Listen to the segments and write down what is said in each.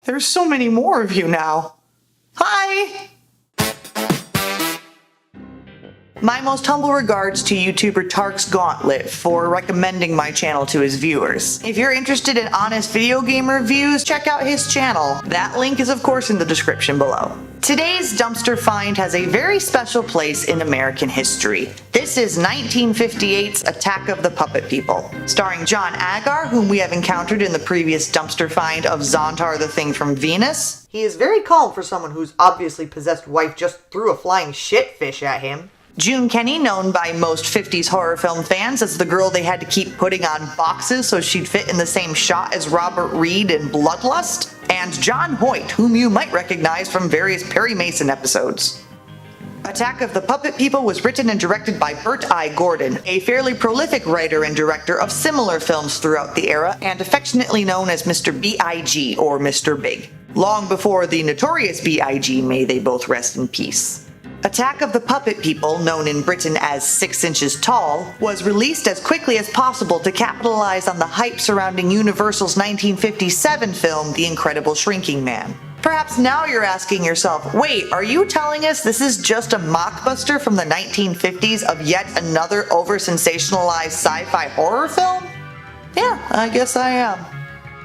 There's so many more of you now. Hi! My most humble regards to YouTuber Tarks Gauntlet for recommending my channel to his viewers. If you're interested in honest video game reviews, check out his channel. That link is of course in the description below. Today's dumpster find has a very special place in American history. This is 1958's Attack of the Puppet People, starring John Agar, whom we have encountered in the previous dumpster find of Zontar the Thing from Venus. He is very calm for someone whose obviously possessed wife just threw a flying shitfish at him. June Kenney, known by most 50s horror film fans as the girl they had to keep putting on boxes so she'd fit in the same shot as Robert Reed in Bloodlust. And John Hoyt, whom you might recognize from various Perry Mason episodes. Attack of the Puppet People was written and directed by B.I.G. Gordon, a fairly prolific writer and director of similar films throughout the era, and affectionately known as Mr. B.I.G. or Mr. Big. Long before the notorious B.I.G., may they both rest in peace. Attack of the Puppet People, known in Britain as 6 Inches Tall, was released as quickly as possible to capitalize on the hype surrounding Universal's 1957 film The Incredible Shrinking Man. Perhaps now you're asking yourself, wait, are you telling us this is just a mockbuster from the 1950s of yet another over-sensationalized sci-fi horror film? Yeah, I guess I am.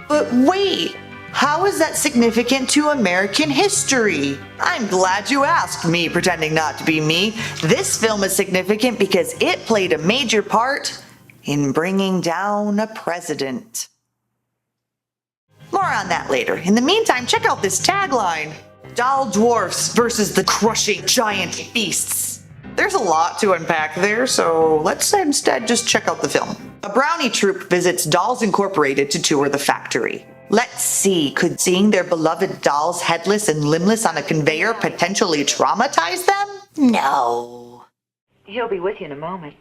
But wait! How is that significant to American history? I'm glad you asked, me pretending not to be me. This film is significant because it played a major part in bringing down a president. More on that later. In the meantime, check out this tagline. Doll dwarfs versus the crushing giant beasts. There's a lot to unpack there, so let's instead just check out the film. A brownie troupe visits Dolls Incorporated to tour the factory. Let's see, could seeing their beloved dolls headless and limbless on a conveyor potentially traumatize them? No. He'll be with you in a moment.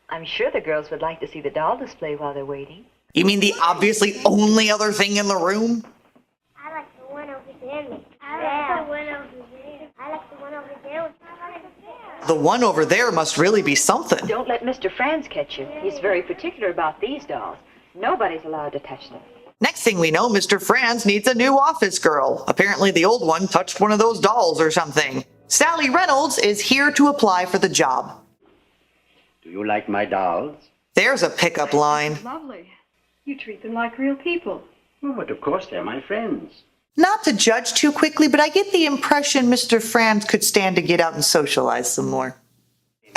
I'm sure the girls would like to see the doll display while they're waiting. You mean the obviously only other thing in the room? I like the one over there. I like the one over there. I like the one over there. The one over there must really be something. Don't let Mr. Franz catch you. He's very particular about these dolls. Nobody's allowed to touch them. Next thing we know, Mr. Franz needs a new office girl. Apparently the old one touched one of those dolls or something. Sally Reynolds is here to apply for the job. Do you like my dolls? There's a pickup line. Lovely. You treat them like real people. Oh, but of course they're my friends. Not to judge too quickly, but I get the impression Mr. Franz could stand to get out and socialize some more.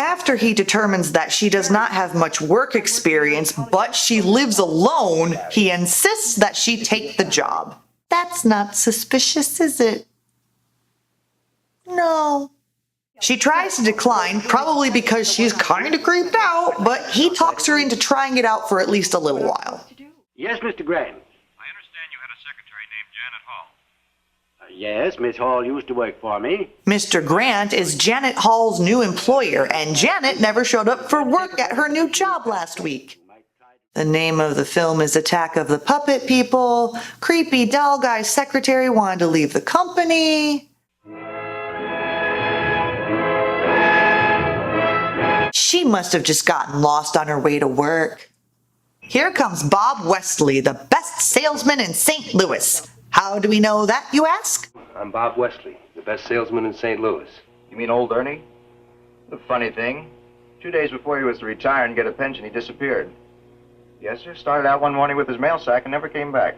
After he determines that she does not have much work experience, but she lives alone, he insists that she take the job. That's not suspicious, is it? No. She tries to decline, probably because she's kind of creeped out, but he talks her into trying it out for at least a little while. Yes, Mr. Graham. I understand you had a secretary named Janet Hall. Yes, Miss Hall used to work for me. Mr. Grant is Janet Hall's new employer, and Janet never showed up for work at her new job last week. The name of the film is Attack of the Puppet People. Creepy doll guy's secretary wanted to leave the company. She must have just gotten lost on her way to work. Here comes Bob Wesley, the best salesman in St. Louis. How do we know that, you ask? I'm Bob Wesley, the best salesman in St. Louis. You mean old Ernie? The funny thing, 2 days before he was to retire and get a pension, he disappeared. Yes, sir. Started out one morning with his mail sack and never came back.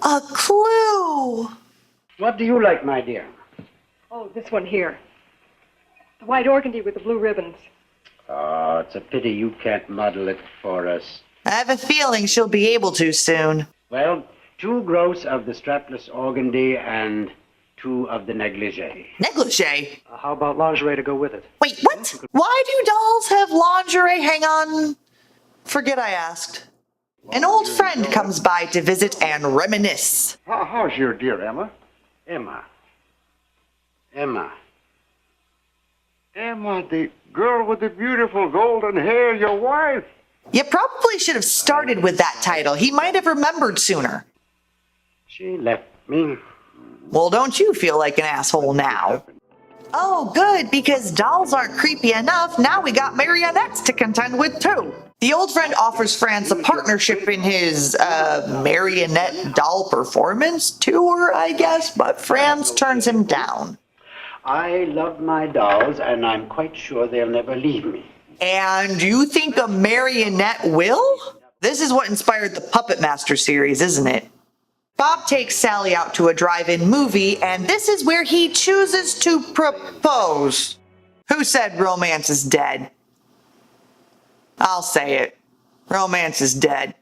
A clue! What do you like, my dear? Oh, this one here. The white organdy with the blue ribbons. Oh, it's a pity you can't model it for us. I have a feeling she'll be able to soon. Well, 2 gross of the strapless organdy and 2 of the negligee. Negligee? How about lingerie to go with it? Wait, what? Why do dolls have lingerie? Hang on. Forget I asked. An old friend comes by to visit and reminisce. How's your dear Emma? Emma, the girl with the beautiful golden hair, your wife. You probably should have started with that title. He might have remembered sooner. she left me. Well, don't you feel like an asshole now? Oh, good, because dolls aren't creepy enough. Now we got marionettes to contend with, too. The old friend offers Franz a partnership in his, marionette doll performance tour, I guess, but Franz turns him down. I love my dolls, and I'm quite sure they'll never leave me. And you think a marionette will? This is what inspired the Puppet Master series, isn't it? Bob takes Sally out to a drive-in movie, and this is where he chooses to propose. Who said romance is dead? I'll say it. Romance is dead.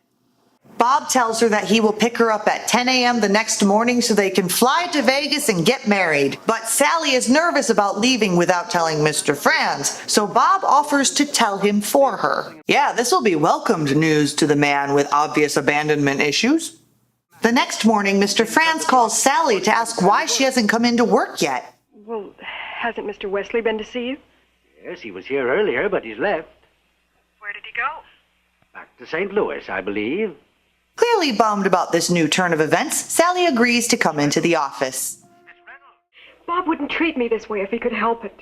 Bob tells her that he will pick her up at 10 a.m. the next morning so they can fly to Vegas and get married. But Sally is nervous about leaving without telling Mr. Franz, so Bob offers to tell him for her. Yeah, this will be welcomed news to the man with obvious abandonment issues. The next morning, Mr. Franz calls Sally to ask why she hasn't come into work yet. Well, hasn't Mr. Wesley been to see you? Yes, he was here earlier, but he's left. Where did he go? Back to St. Louis, I believe. Clearly bummed about this new turn of events, Sally agrees to come into the office. Bob wouldn't treat me this way if he could help it.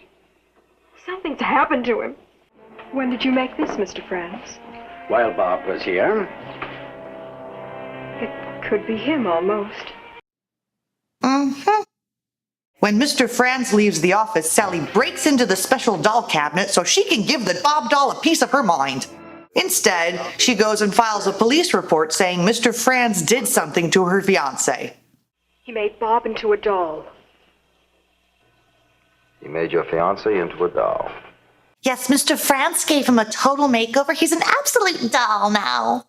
Something's happened to him. When did you make this, Mr. Franz? While Bob was here. It could be him, almost. Mm-hmm. When Mr. Franz leaves the office, Sally breaks into the special doll cabinet so she can give the Bob doll a piece of her mind. Instead, she goes and files a police report saying Mr. Franz did something to her fiancé. He made Bob into a doll. He made your fiancé into a doll. Yes, Mr. Franz gave him a total makeover. He's an absolute doll now.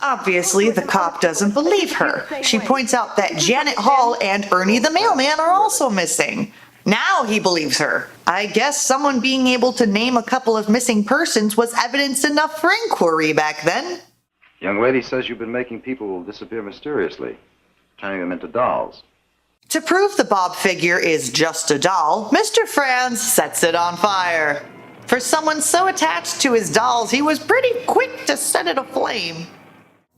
Obviously, the cop doesn't believe her. She points out that Janet Hall and Ernie the mailman are also missing. Now he believes her. I guess someone being able to name a couple of missing persons was evidence enough for inquiry back then. Young lady says you've been making people disappear mysteriously, turning them into dolls. To prove the Bob figure is just a doll, Mr. Franz sets it on fire. For someone so attached to his dolls, he was pretty quick to set it aflame.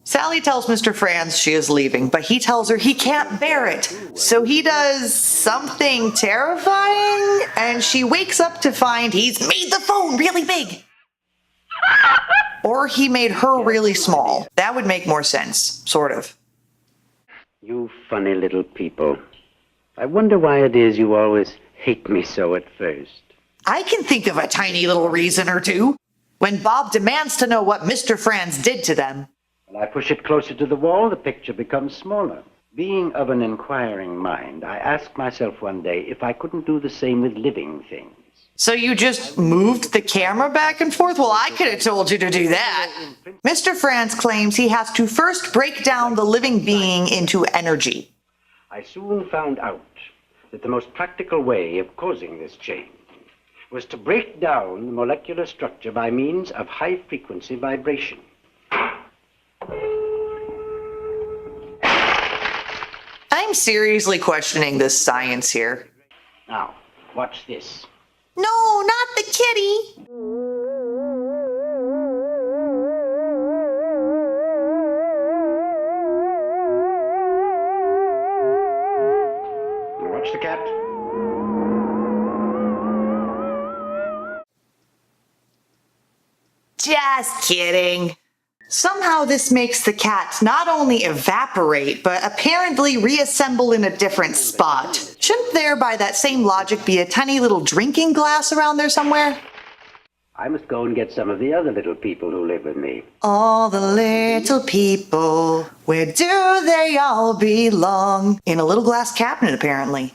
Sally tells Mr. Franz she is leaving, but he tells her he can't bear it. So he does something terrifying, and she wakes up to find he's made the phone really big. Or he made her really small. That would make more sense, sort of. You funny little people. I wonder why it is you always hate me so at first. I can think of a tiny little reason or two. When Bob demands to know what Mr. Franz did to them. When I push it closer to the wall, the picture becomes smaller. Being of an inquiring mind, I asked myself one day if I couldn't do the same with living things. So you just moved the camera back and forth? Well, I could have told you to do that. Mr. Franz claims he has to first break down the living being into energy. I soon found out that the most practical way of causing this change was to break down the molecular structure by means of high-frequency vibration. I'm seriously questioning this science here. Now, watch this. No, not the kitty! Now watch the cat. Just kidding. Somehow this makes the cat not only evaporate, but apparently reassemble in a different spot. Shouldn't there, by that same logic, be a tiny little drinking glass around there somewhere? I must go and get some of the other little people who live with me. All the little people, where do they all belong? In a little glass cabinet, apparently.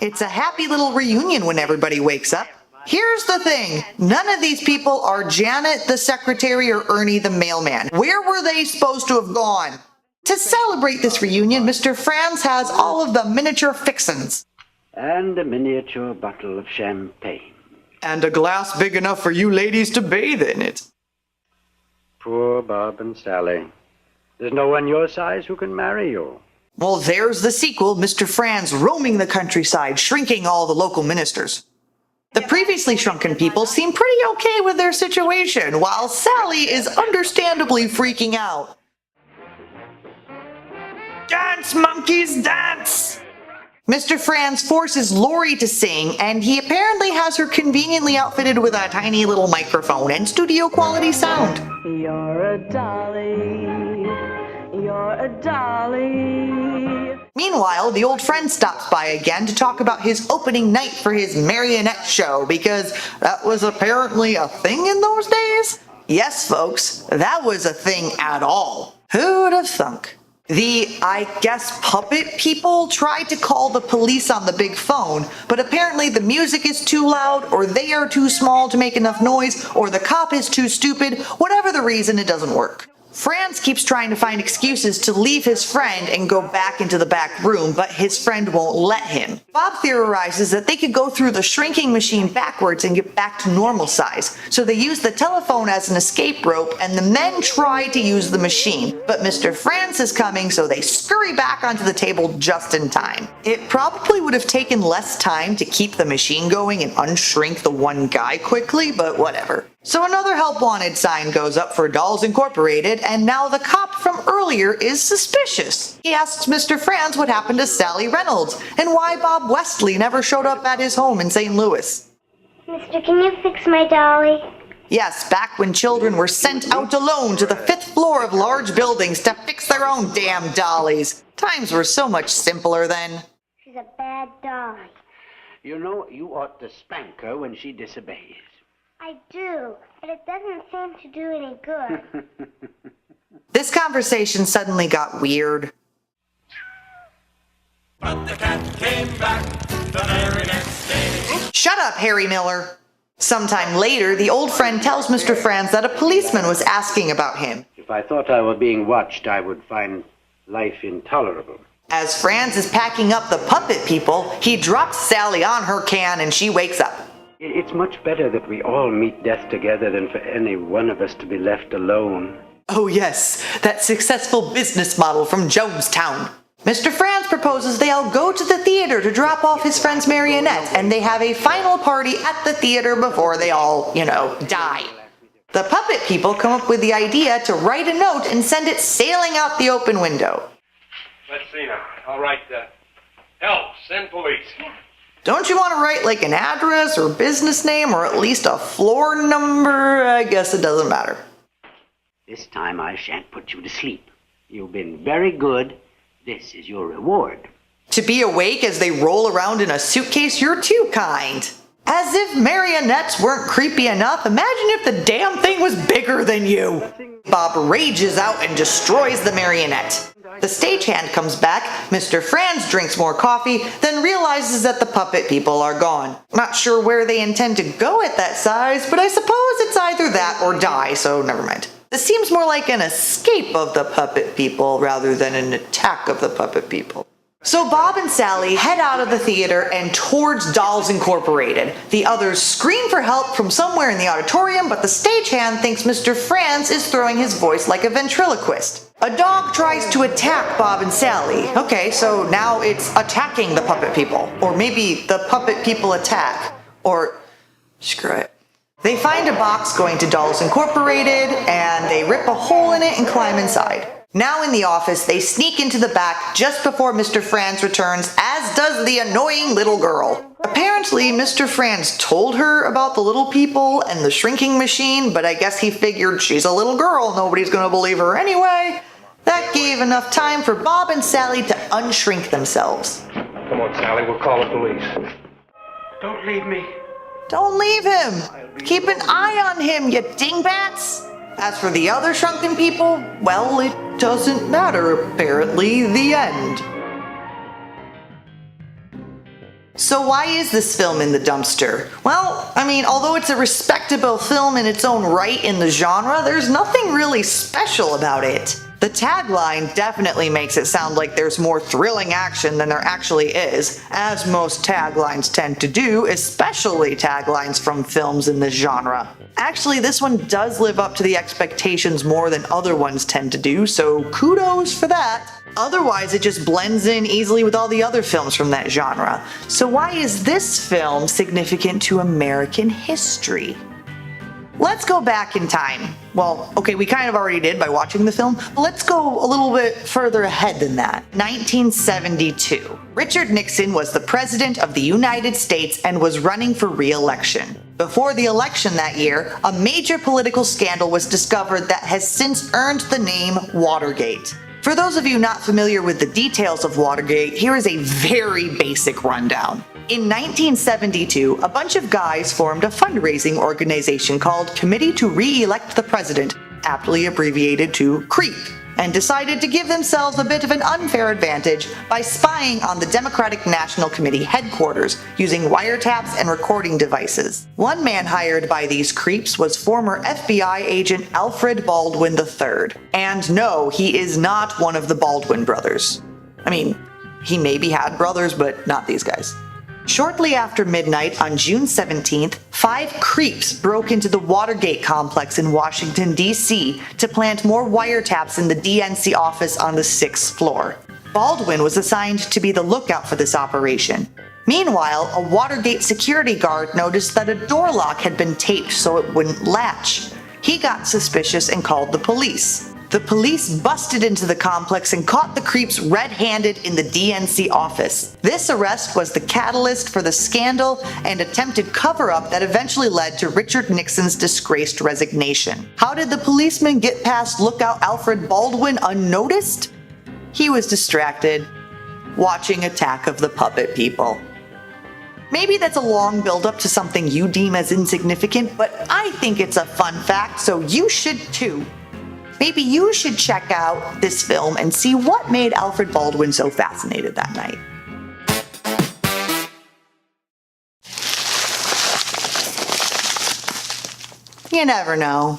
It's a happy little reunion when everybody wakes up. Here's the thing, none of these people are Janet the secretary or Ernie the mailman. Where were they supposed to have gone? To celebrate this reunion, Mr. Franz has all of the miniature fixins. And a miniature bottle of champagne. And a glass big enough for you ladies to bathe in it. Poor Bob and Sally. There's no one your size who can marry you. Well, there's the sequel, Mr. Franz roaming the countryside, shrinking all the local ministers. The previously shrunken people seem pretty okay with their situation, while Sally is understandably freaking out. Dance, monkeys, dance! Mr. Franz forces Lori to sing, and he apparently has her conveniently outfitted with a tiny little microphone and studio quality sound. You're a dolly, you're a dolly. Meanwhile, the old friend stops by again to talk about his opening night for his marionette show, because that was apparently a thing in those days? Yes, folks, that was a thing at all. Who'd have thunk? The, I guess, puppet people tried to call the police on the big phone, but apparently the music is too loud, or they are too small to make enough noise, or the cop is too stupid. Whatever the reason, it doesn't work. Franz keeps trying to find excuses to leave his friend and go back into the back room, but his friend won't let him. Bob theorizes that they could go through the shrinking machine backwards and get back to normal size, so they use the telephone as an escape rope, and the men try to use the machine, but Mr. Franz is coming, so they scurry back onto the table just in time. It probably would have taken less time to keep the machine going and unshrink the one guy quickly, but whatever. So another help wanted sign goes up for Dolls Incorporated, and now the cop from earlier is suspicious. He asks Mr. Franz what happened to Sally Reynolds, and why Bob Westley never showed up at his home in St. Louis. Mister, can you fix my dolly? Yes, back when children were sent out alone to the 5th floor of large buildings to fix their own damn dollies. Times were so much simpler then. She's a bad dolly. You know, you ought to spank her when she disobeys. I do, but it doesn't seem to do any good. This conversation suddenly got weird. But the cat came back the very next day. Shut up, Harry Miller. Sometime later, the old friend tells Mr. Franz that a policeman was asking about him. If I thought I were being watched, I would find life intolerable. As Franz is packing up the puppet people, he drops Sally on her can and she wakes up. It's much better that we all meet death together than for any one of us to be left alone. Oh yes, that successful business model from Jonestown. Mr. Franz proposes they all go to the theater to drop off his friend's marionette, and they have a final party at the theater before they all, die. The puppet people come up with the idea to write a note and send it sailing out the open window. Let's see now. I'll write, help, send police. Don't you want to write like an address or business name or at least a floor number? I guess it doesn't matter. This time I shan't put you to sleep. You've been very good. This is your reward. To be awake as they roll around in a suitcase, you're too kind. As if marionettes weren't creepy enough, imagine if the damn thing was bigger than you. Bob rages out and destroys the marionette. The stagehand comes back, Mr. Franz drinks more coffee, then realizes that the puppet people are gone. Not sure where they intend to go at that size, but I suppose it's either that or die, so never mind. This seems more like an escape of the puppet people rather than an attack of the puppet people. So Bob and Sally head out of the theater and towards Dolls Incorporated. The others scream for help from somewhere in the auditorium, but the stagehand thinks Mr. Franz is throwing his voice like a ventriloquist. A dog tries to attack Bob and Sally. Okay, so now it's attacking the puppet people. Or maybe the puppet people attack. Or screw it. They find a box going to Dolls Incorporated, and they rip a hole in it and climb inside. Now in the office, they sneak into the back just before Mr. Franz returns, as does the annoying little girl. Apparently, Mr. Franz told her about the little people and the shrinking machine, but I guess he figured she's a little girl, nobody's gonna believe her anyway. That gave enough time for Bob and Sally to unshrink themselves. Come on, Sally, we'll call the police. Don't leave me. Don't leave him! Keep an eye on him, you dingbats! As for the other shrunken people, well, it doesn't matter, apparently. The end. So why is this film in the dumpster? Well, I mean, although it's a respectable film in its own right in the genre, there's nothing really special about it. The tagline definitely makes it sound like there's more thrilling action than there actually is, as most taglines tend to do, especially taglines from films in this genre. Actually, this one does live up to the expectations more than other ones tend to do, so kudos for that. Otherwise, it just blends in easily with all the other films from that genre. So why is this film significant to American history? Let's go back in time. Well, okay, we kind of already did by watching the film, but let's go a little bit further ahead than that. 1972. Richard Nixon was the President of the United States and was running for re-election. Before the election that year, a major political scandal was discovered that has since earned the name Watergate. For those of you not familiar with the details of Watergate, here is a very basic rundown. In 1972, a bunch of guys formed a fundraising organization called Committee to Re-elect the President, aptly abbreviated to CREEP, and decided to give themselves a bit of an unfair advantage by spying on the Democratic National Committee headquarters using wiretaps and recording devices. One man hired by these creeps was former FBI agent Alfred Baldwin III. And no, he is not one of the Baldwin brothers. I mean, he maybe had brothers, but not these guys. Shortly after midnight on June 17th, 5 creeps broke into the Watergate complex in Washington, D.C. to plant more wiretaps in the DNC office on the 6th floor. Baldwin was assigned to be the lookout for this operation. Meanwhile, a Watergate security guard noticed that a door lock had been taped so it wouldn't latch. He got suspicious and called the police. The police busted into the complex and caught the creeps red-handed in the DNC office. This arrest was the catalyst for the scandal and attempted cover-up that eventually led to Richard Nixon's disgraced resignation. How did the policeman get past lookout Alfred Baldwin unnoticed? He was distracted, watching Attack of the Puppet People. Maybe that's a long build-up to something you deem as insignificant, but I think it's a fun fact, so you should too. Maybe you should check out this film and see what made Alfred Baldwin so fascinated that night. You never know.